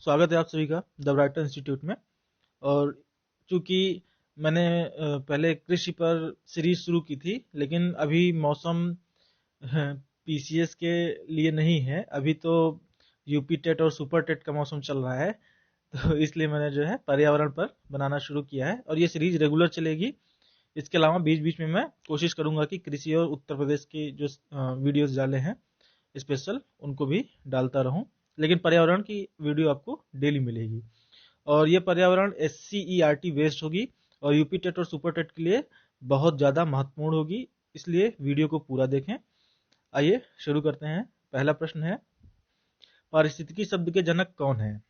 स्वागत है आप सभी का द राइटर इंस्टीट्यूट में। और चूंकि मैंने पहले कृषि पर सीरीज शुरू की थी, लेकिन अभी मौसम पीसीएस के लिए नहीं है। अभी तो यूपी टेट और सुपर टेट का मौसम चल रहा है, तो इसलिए मैंने जो है पर्यावरण पर बनाना शुरू किया है और ये सीरीज रेगुलर चलेगी। इसके अलावा बीच बीच में मैं कोशिश करूंगा कि कृषि और उत्तर प्रदेश की जो वीडियोस डाले हैं स्पेशल, उनको भी डालता रहूं। लेकिन पर्यावरण की वीडियो आपको डेली मिलेगी और ये पर्यावरण SCERT बेस्ड होगी और यूपी टेट और सुपर टेट के लिए बहुत ज़्यादा महत्वपूर्ण होगी, इसलिए वीडियो को पूरा देखें। आइए शुरू करते हैं। पहला प्रश्न है, पारिस्थितिकी शब्द के जनक कौन है?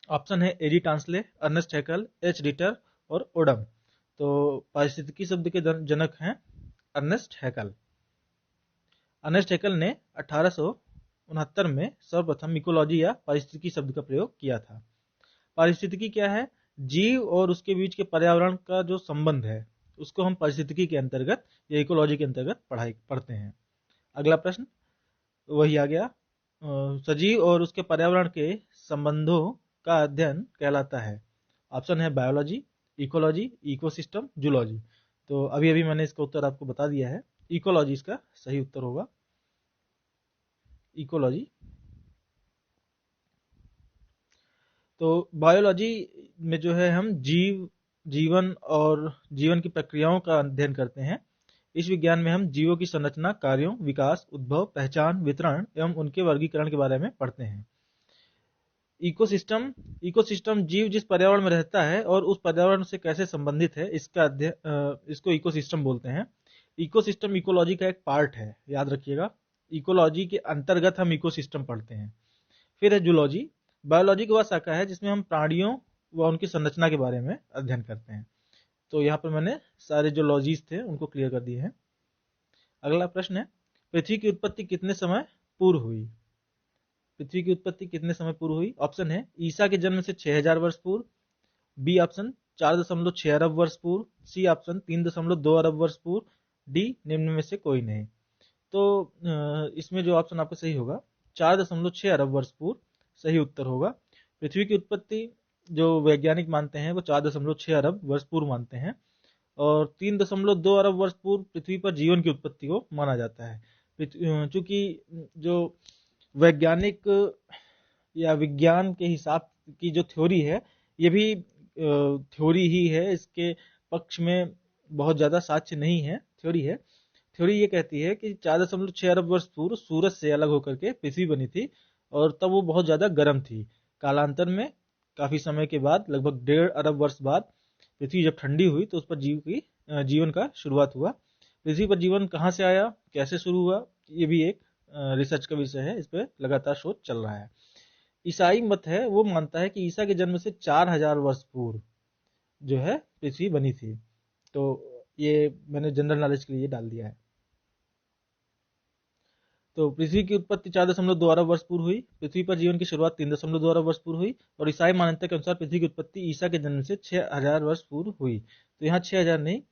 ऑप्शन है AD Tansley, Ernest Haeckel, H डिटर और ओडम। तो पारिस्थितिकी शब्द के जनक हैं अर्नेस्ट हैकल। अर्नेस्ट हैकल ने 1869 में सर्वप्रथम इकोलॉजी या पारिस्थितिकी शब्द का प्रयोग किया था। पारिस्थितिकी क्या है? जीव और उसके बीच के पर्यावरण का जो संबंध है, उसको हम पारिस्थितिकी के अंतर्गत या इकोलॉजी के अंतर्गत पढ़ते हैं। अगला प्रश्न वही आ गया, सजीव और उसके पर्यावरण के संबंधों का अध्ययन कहलाता है। ऑप्शन है बायोलॉजी, इकोलॉजी, इकोसिस्टम, जूलॉजी। तो अभी अभी मैंने इसका उत्तर आपको बता दिया है, इकोलॉजी इसका सही उत्तर होगा, इकोलॉजी। तो बायोलॉजी में जो है हम जीवन और जीवन की प्रक्रियाओं का अध्ययन करते हैं। इस विज्ञान में हम जीवों की संरचना, कार्यों, विकास, उद्भव, पहचान, वितरण एवं उनके वर्गीकरण के बारे में पढ़ते हैं। इकोसिस्टम जीव जिस पर्यावरण में रहता है और उस पर्यावरण से कैसे संबंधित है, इसका अध्ययन, इसको इकोसिस्टम बोलते हैं। इकोसिस्टम इकोलॉजी का एक पार्ट है, याद रखिएगा। इकोलॉजी के अंतर्गत हम इकोसिस्टम पढ़ते हैं। फिर है जूलॉजी। बायोलॉजी की वह शाखा है जिसमें हम प्राणियों व उनकी संरचना के बारे में अध्ययन करते हैं। तो यहाँ पर मैंने सारे जो लॉजीज थे उनको क्लियर कर दिए हैं। अगला प्रश्न है, पृथ्वी की उत्पत्ति कितने समय पूर्व हुई? पृथ्वी की उत्पत्ति कितने समय पूर्व हुई? ऑप्शन है ईसा के जन्म से 6000 वर्ष पूर्व, बी ऑप्शन 4.6 अरब वर्ष पूर्व, सी ऑप्शन 3.2 अरब वर्ष पूर्व, डी निम्न में से कोई नहीं। तो इसमें जो ऑप्शन आपका सही होगा 4.6 अरब वर्ष पूर्व सही उत्तर होगा। पृथ्वी की उत्पत्ति जो वैज्ञानिक मानते हैं वो 4.6 अरब वर्ष पूर्व मानते हैं और 3.2 अरब वर्ष पूर्व पृथ्वी पर जीवन की उत्पत्ति को माना जाता है। चूंकि जो वैज्ञानिक या विज्ञान के हिसाब की जो थ्योरी है, ये भी थ्योरी ही है, इसके पक्ष में बहुत ज़्यादा साक्ष्य नहीं है, थ्योरी है। थ्योरी ये कहती है कि 4.6 अरब वर्ष पूर्व सूरज से अलग होकर के पृथ्वी बनी थी और तब वो बहुत ज़्यादा गर्म थी। कालांतर में काफ़ी समय के बाद, लगभग 1.5 अरब वर्ष बाद पृथ्वी जब ठंडी हुई तो उस पर जीवन का शुरुआत हुआ। पृथ्वी पर जीवन कहाँ से आया, कैसे शुरू हुआ, ये भी एक रिसर्च का विषय है, इस पर लगातार शोध चल रहा है। ईसाई मत है, वो मानता है कि ईसा के जन्म से 4000 वर्ष पूर्व जो है पृथ्वी बनी थी। तो ये मैंने जनरल नॉलेज के लिए डाल दिया है। तो पृथ्वी की उत्पत्ति 4.2 अरब वर्ष पूर्व हुई, पृथ्वी पर जीवन की शुरुआत 3.2 अरब वर्ष पूर्व हुई और ईसाई मान्यता के अनुसार पृथ्वी की उत्पत्ति ईसा के जन्म से 6000 वर्ष पूर्व हुई। तो यहाँ 6000 नहीं,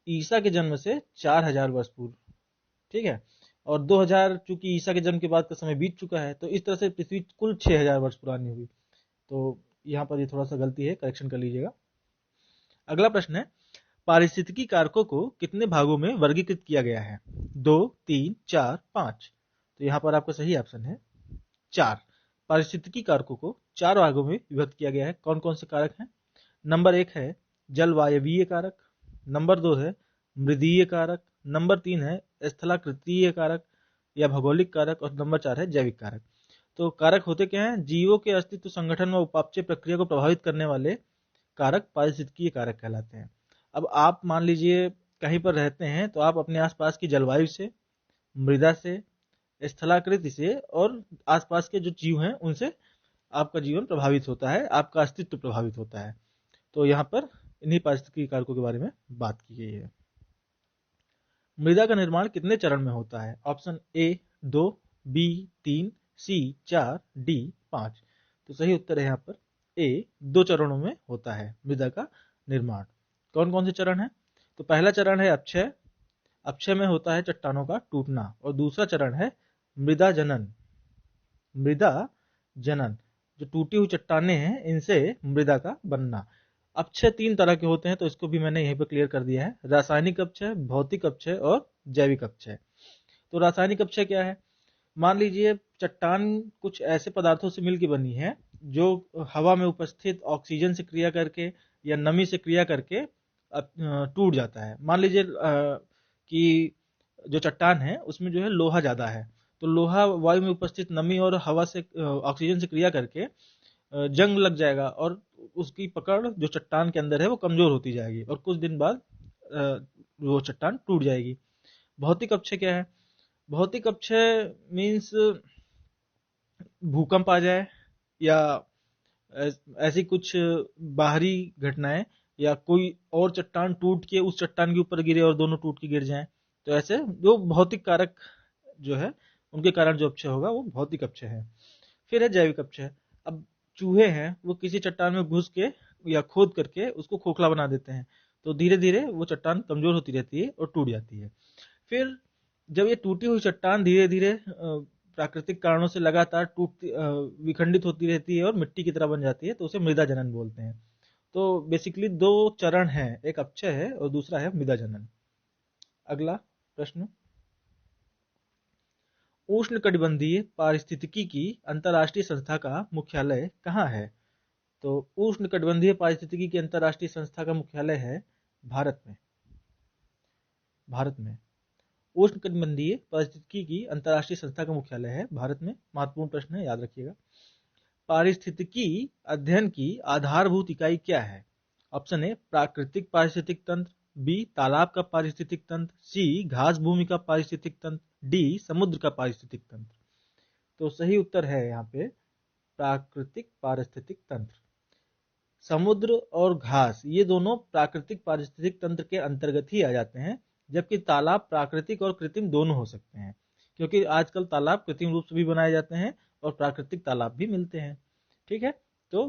ईसा के जन्म से 4000 वर्ष पूर्व, ठीक है। और 2000 चूंकि ईसा के जन्म के बाद का समय बीत चुका है, तो इस तरह से पृथ्वी कुल 6000 वर्ष पुरानी हुई। तो यहाँ पर ये थोड़ा सा गलती है, करेक्शन कर लीजिएगा। अगला प्रश्न है, पारिस्थितिकी कारकों को कितने भागों में वर्गीकृत किया गया है? 2, 3, 4, 5। तो यहाँ पर आपका सही ऑप्शन है 4। पारिस्थितिकी कारकों को 4 भागों में विभक्त किया गया है। कौन कौन से कारक हैं? नंबर 1 है जलवायवीय कारक, नंबर 2 है मृदीय कारक, नंबर 3 है स्थलाकृतीय कारक या भौगोलिक कारक और नंबर 4 है जैविक कारक। तो कारक होते क्या हैं? जीवों के अस्तित्व, संगठन व उपापचय प्रक्रिया को प्रभावित करने वाले कारक पारिस्थितिकीय कारक कहलाते हैं। अब आप मान लीजिए कहीं पर रहते हैं, तो आप अपने आसपास की जलवायु से, मृदा से, स्थलाकृति से और आसपास के जो जीव हैं उनसे आपका जीवन प्रभावित होता है, आपका अस्तित्व प्रभावित होता है। तो यहाँ पर इन्हीं पारिस्थितिकी कारकों के बारे में बात की गई है। मृदा का निर्माण कितने चरण में होता है? Option A 2, B 3, C 4, D 5। तो सही उत्तर है यहाँ पर ए, 2 चरणों में होता है मृदा का निर्माण। कौन कौन से चरण हैं? तो पहला चरण है अपक्षय। अपक्षय में होता है चट्टानों का टूटना और दूसरा चरण है मृदा जनन। मृदा जनन जो टूटी हुई चट्टानें हैं इनसे मृदा का बनना। अपक्षय 3 तरह के होते हैं, तो इसको भी मैंने यहीं पर क्लियर कर दिया है। रासायनिक अपक्षय, भौतिक अपक्षय और जैविक अपक्षय। तो रासायनिक अपक्षय क्या है? मान लीजिए चट्टान कुछ ऐसे पदार्थों से मिलकर बनी है जो हवा में उपस्थित ऑक्सीजन से क्रिया करके या नमी से क्रिया करके टूट जाता है। मान लीजिए कि जो चट्टान है उसमें जो है लोहा ज्यादा है, तो लोहा वायु में उपस्थित नमी और हवा से ऑक्सीजन से क्रिया करके जंग लग जाएगा और उसकी पकड़ जो चट्टान के अंदर है वो कमजोर होती जाएगी और कुछ दिन बाद वो चट्टान टूट जाएगी। भौतिक अपक्षय क्या है? भौतिक अपक्षय मीन्स भूकंप आ जाए या ऐसी कुछ बाहरी घटनाएं, या कोई और चट्टान टूट के उस चट्टान के ऊपर गिरे और दोनों टूट के गिर जाएं, तो ऐसे जो भौतिक कारक जो है उनके कारण जो अपक्षय होगा वो भौतिक अपक्षय है। फिर है जैविक अपक्षय। अब चूहे हैं वो किसी चट्टान में घुस के या खोद करके उसको खोखला बना देते हैं, तो धीरे धीरे वो चट्टान कमजोर होती रहती है और टूट जाती है। फिर जब ये टूटी हुई चट्टान धीरे धीरे प्राकृतिक कारणों से लगातार टूटती विखंडित होती रहती है और मिट्टी की तरह बन जाती है, तो उसे मृदा जनन बोलते हैं। तो बेसिकली 2 चरण हैं, एक अपक्षय है और दूसरा है मृदा जनन। अगला प्रश्न, उष्णकटिबंधीय पारिस्थितिकी की अंतर्राष्ट्रीय संस्था का मुख्यालय कहाँ है? तो उष्णकटिबंधीय पारिस्थितिकी की अंतर्राष्ट्रीय संस्था का मुख्यालय है भारत में। भारत में उष्णकटिबंधीय पारिस्थितिकी की अंतर्राष्ट्रीय संस्था का मुख्यालय है भारत में। महत्वपूर्ण प्रश्न है, याद रखिएगा। पारिस्थितिकी अध्ययन की आधारभूत इकाई क्या है? ऑप्शन ए प्राकृतिक पारिस्थितिक तंत्र, बी तालाब का पारिस्थितिक तंत्र, सी घास भूमि का पारिस्थितिक तंत्र, डी समुद्र का पारिस्थितिक तंत्र। तो सही उत्तर है यहाँ पे प्राकृतिक पारिस्थितिक तंत्र। समुद्र और घास ये दोनों प्राकृतिक पारिस्थितिक तंत्र के अंतर्गत ही आ जाते हैं, जबकि तालाब प्राकृतिक और कृत्रिम दोनों हो सकते हैं, क्योंकि आजकल तालाब कृत्रिम रूप से भी बनाए जाते हैं और प्राकृतिक तालाब भी मिलते हैं। ठीक है, तो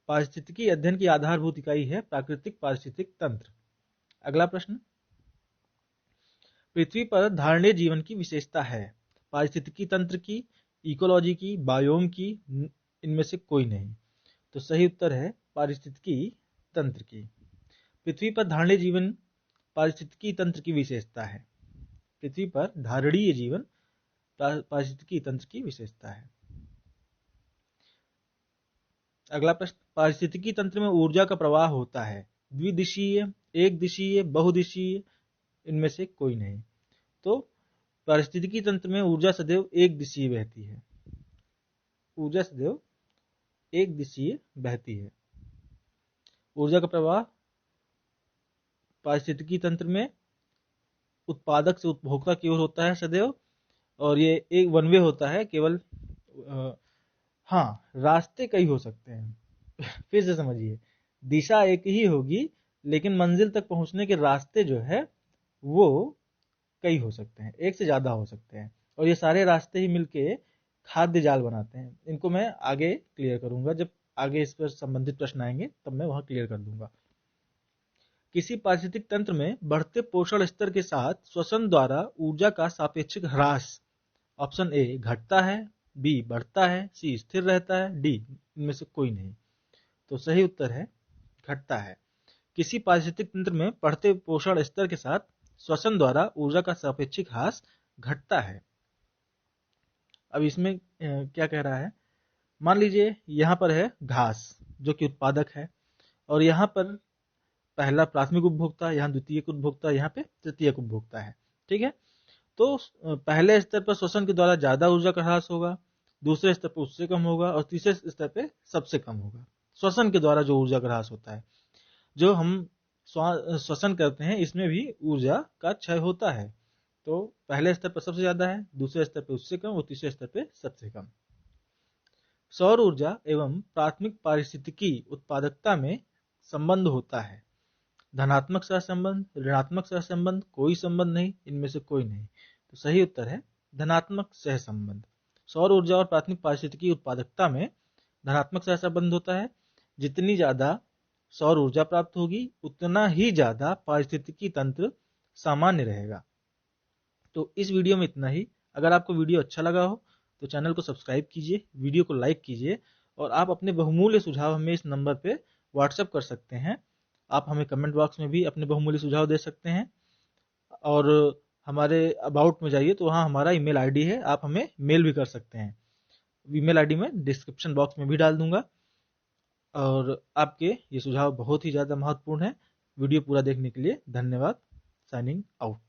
पारिस्थितिकी अध्ययन की आधारभूत इकाई है प्राकृतिक पारिस्थितिक तंत्र। अगला प्रश्न, पृथ्वी पर धारणीय जीवन की विशेषता है? पारिस्थितिकी तंत्र की, इकोलॉजी की, बायोम की, इनमें से कोई नहीं। तो सही उत्तर है पारिस्थितिकी तंत्र की। पृथ्वी पर धारणीय जीवन पारिस्थितिकी तंत्र की विशेषता है। पृथ्वी पर धारणीय जीवन पारिस्थितिकी तंत्र की विशेषता है। अगला प्रश्न, पारिस्थितिकी तंत्र में ऊर्जा का प्रवाह होता है? द्विदिशीय, एक दिशीय, बहुदिशीय, इनमें से कोई नहीं। तो पारिस्थितिकी तंत्र में ऊर्जा सदैव एक दिशीय बहती है। ऊर्जा सदैव एक दिशीय बहती है। ऊर्जा का प्रवाह पारिस्थितिकी तंत्र में उत्पादक से उपभोक्ता की ओर होता है सदैव, और ये एक वन वे होता है केवल। हाँ, रास्ते कई हो सकते हैं फिर से समझिए, दिशा एक ही होगी लेकिन मंजिल तक पहुंचने के रास्ते जो है वो कई हो सकते हैं, एक से ज्यादा हो सकते हैं, और ये सारे रास्ते ही मिलके खाद्य जाल बनाते हैं। इनको मैं आगे क्लियर करूंगा, जब आगे इस पर संबंधित प्रश्न आएंगे तब मैं वहां क्लियर कर दूंगा। किसी पारिस्थितिक तंत्र में बढ़ते पोषण स्तर के साथ श्वसन द्वारा ऊर्जा का सापेक्षिक ह्रास, ऑप्शन ए घटता है, बी बढ़ता है, सी स्थिर रहता है, डी इनमें से कोई नहीं। तो सही उत्तर है घटता है। किसी पारिस्थितिक तंत्र में बढ़ते पोषण स्तर के साथ श्वसन द्वारा ऊर्जा का सापेक्षिक ह्रास घटता है। अब इसमें क्या कह रहा है, मान लीजिए यहां पर है घास जो कि उत्पादक है, और यहां पर पहला प्राथमिक उपभोक्ता, यहाँ द्वितीयक उपभोक्ता, यहाँ पे तृतीयक उपभोक्ता है। ठीक है, तो पहले स्तर पर श्वसन के द्वारा ज्यादा ऊर्जा का ह्रास होगा, दूसरे स्तर पर उससे कम होगा, और तीसरे स्तर पे सबसे कम होगा। श्वसन के द्वारा जो ऊर्जा का ह्रास होता है, जो हम श्वसन करते हैं इसमें भी ऊर्जा का क्षय होता है। तो पहले स्तर पर सबसे ज्यादा है, दूसरे स्तर पे उससे कम और तीसरे स्तर पे सबसे कम। सौर ऊर्जा एवं प्राथमिक पारिस्थितिकी उत्पादकता में संबंध होता है? धनात्मक सहसंबंध, ऋणात्मक सहसंबंध, कोई संबंध नहीं, इनमें से कोई नहीं। तो सही उत्तर है धनात्मक सहसंबंध। सौर ऊर्जा और प्राथमिक पारिस्थितिकी उत्पादकता में धनात्मक सहसंबंध होता है। जितनी ज्यादा सौर ऊर्जा प्राप्त होगी उतना ही ज्यादा पारिस्थितिकी तंत्र सामान्य रहेगा। तो इस वीडियो में इतना ही। अगर आपको वीडियो अच्छा लगा हो तो चैनल को सब्सक्राइब कीजिए, वीडियो को लाइक कीजिए और आप अपने बहुमूल्य सुझाव हमें इस नंबर पे व्हाट्सएप कर सकते हैं। आप हमें कमेंट बॉक्स में भी अपने बहुमूल्य सुझाव दे सकते हैं, और हमारे अबाउट में जाइए तो वहाँ हमारा ईमेल आईडी है, आप हमें मेल भी कर सकते हैं। ईमेल आईडी मैं डिस्क्रिप्शन बॉक्स में भी डाल दूंगा। और आपके ये सुझाव बहुत ही ज़्यादा महत्वपूर्ण है। वीडियो पूरा देखने के लिए धन्यवाद। Signing out.